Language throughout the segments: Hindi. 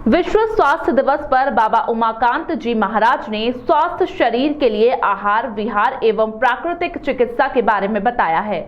विश्व स्वास्थ्य दिवस पर बाबा उमाकांत जी महाराज ने स्वस्थ शरीर के लिए आहार विहार एवं प्राकृतिक चिकित्सा के बारे में बताया है।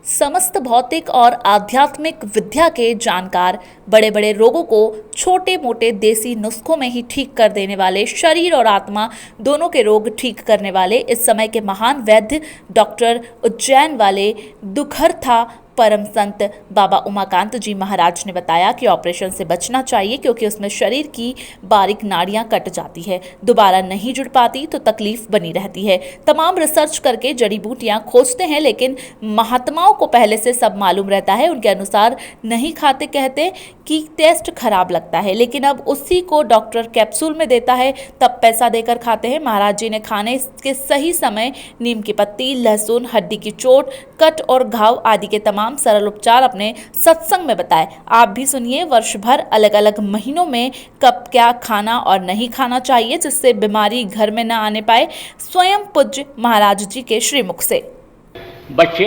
समस्त भौतिक और आध्यात्मिक विद्या के जानकार, बड़े बड़े रोगों को छोटे मोटे देसी नुस्खों में ही ठीक कर देने वाले, शरीर और आत्मा दोनों के रोग ठीक करने वाले इस समय के महान वैद्य डॉक्टर उज्जैन वाले दुखहर्ता परम संत बाबा उमाकांत जी महाराज ने बताया कि ऑपरेशन से बचना चाहिए, क्योंकि उसमें शरीर की बारीक नाड़ियां कट जाती है, दोबारा नहीं जुड़ पाती तो तकलीफ बनी रहती है। तमाम रिसर्च करके जड़ी बूटियां खोजते हैं, लेकिन महात्माओं को पहले से सब मालूम रहता है। उनके अनुसार नहीं खाते, कहते कि टेस्ट खराब लगता है, लेकिन अब उसी को डॉक्टर कैप्सूल में देता है, तब पैसा देकर खाते हैं। महाराज जी ने खाने के सही समय नीम की पत्ती, लहसुन, हड्डी की चोट, कट और घाव आदि के तमाम सरल उपचार अपने सत्संग में बताए। आप भी सुनिए वर्ष भर अलग अलग महीनों में कब क्या खाना और नहीं खाना चाहिए, जिससे बीमारी घर में न आने पाए। स्वयं पूज्य महाराज जी के श्रीमुख से। बच्चे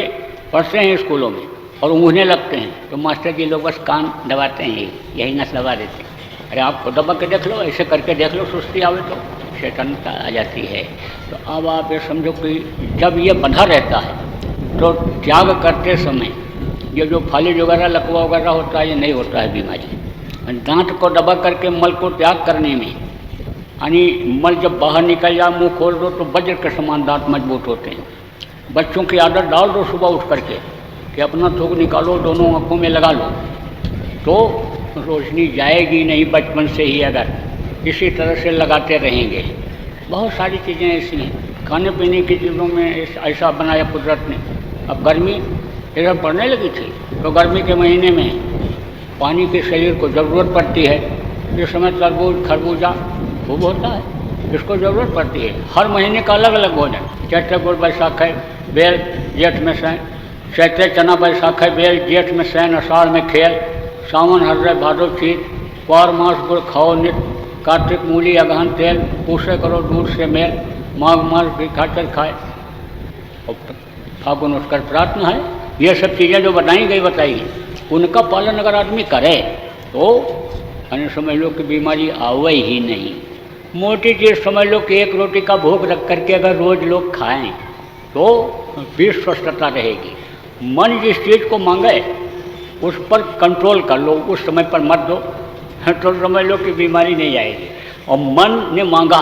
पढ़ते हैं स्कूलों में और ऊँघने लगते हैं तो मास्टर जी लोग बस कान दबाते हैं, यही नस दबा देते हैं। अरे आप खुद दबा के देख लो, ऐसे करके देख लो, सुस्ती आवे तो शैतानता आ जाती है। तो अब आप ये समझो कि जब ये बंधा रहता है तो त्याग करते समय ये जो फालिज वगैरह, लकवा वगैरह होता है, ये नहीं होता है बीमारी। दांत को दबा करके मल को त्याग करने में, यानी मल जब बाहर निकल जाए, मुंह खोल दो तो वज्र के समान दांत मजबूत होते हैं। बच्चों की आदत डाल दो सुबह उठ करके कि अपना थूक निकालो, दोनों आँखों में लगा लो, तो रोशनी जाएगी नहीं बचपन से ही। अगर इसी तरह से लगाते रहेंगे, बहुत सारी चीज़ें ऐसी हैं। खाने पीने की चीज़ों में ऐसा बनाया कुदरत ने। अब गर्मी इधर पड़ने लगी थी तो गर्मी के महीने में पानी के शरीर को ज़रूरत पड़ती है। इस समय तरबूज खरबूजा खूब होता है, इसको ज़रूरत पड़ती है। हर महीने का अलग अलग भोजन। चैत्र गुड़ बैसाख है, बेल जेठ में सैन, चैत्र चना बैसाख है, बेल जेठ में सैन, आषाढ़ में खेल, सावन हर्रे भादव चीत, पौर मास गुड़ खाओ नित, कार्तिक मूली अगहन तेल, पूसे करो दूध से मेल, माघ मास भी खाकर खाए, और फागुन उसका प्रार्थना है। ये सब चीज़ें जो बताई गई उनका पालन अगर आदमी करे तो यानी समझ लो कि बीमारी आवे ही नहीं। मोटी चीज़ समझ लो कि एक रोटी का भोग रख करके अगर रोज़ लोग खाएं तो भी स्वस्थता रहेगी। मन जिस चीज़ को मांगे उस पर कंट्रोल कर लो, उस समय पर मत दो, तो समझ लो कि बीमारी नहीं आएगी। और मन ने मांगा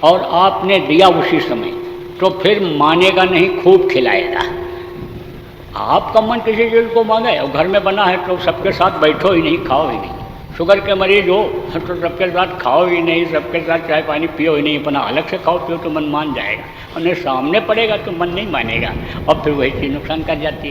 और आपने दिया उसी समय, तो फिर मानेगा नहीं, खूब खिलाएगा। आपका मन किसी चीज़ को मांगे और घर में बना है तो सबके साथ बैठो ही नहीं, खाओ ही नहीं। शुगर के मरीज हो तो सबके साथ खाओ ही नहीं, सबके साथ चाय पानी पियो ही नहीं, अपना अलग से खाओ पियो तो मन मान जाएगा, और नहीं सामने पड़ेगा तो मन नहीं मानेगा, और फिर वही चीज़ नुकसान कर जाती है।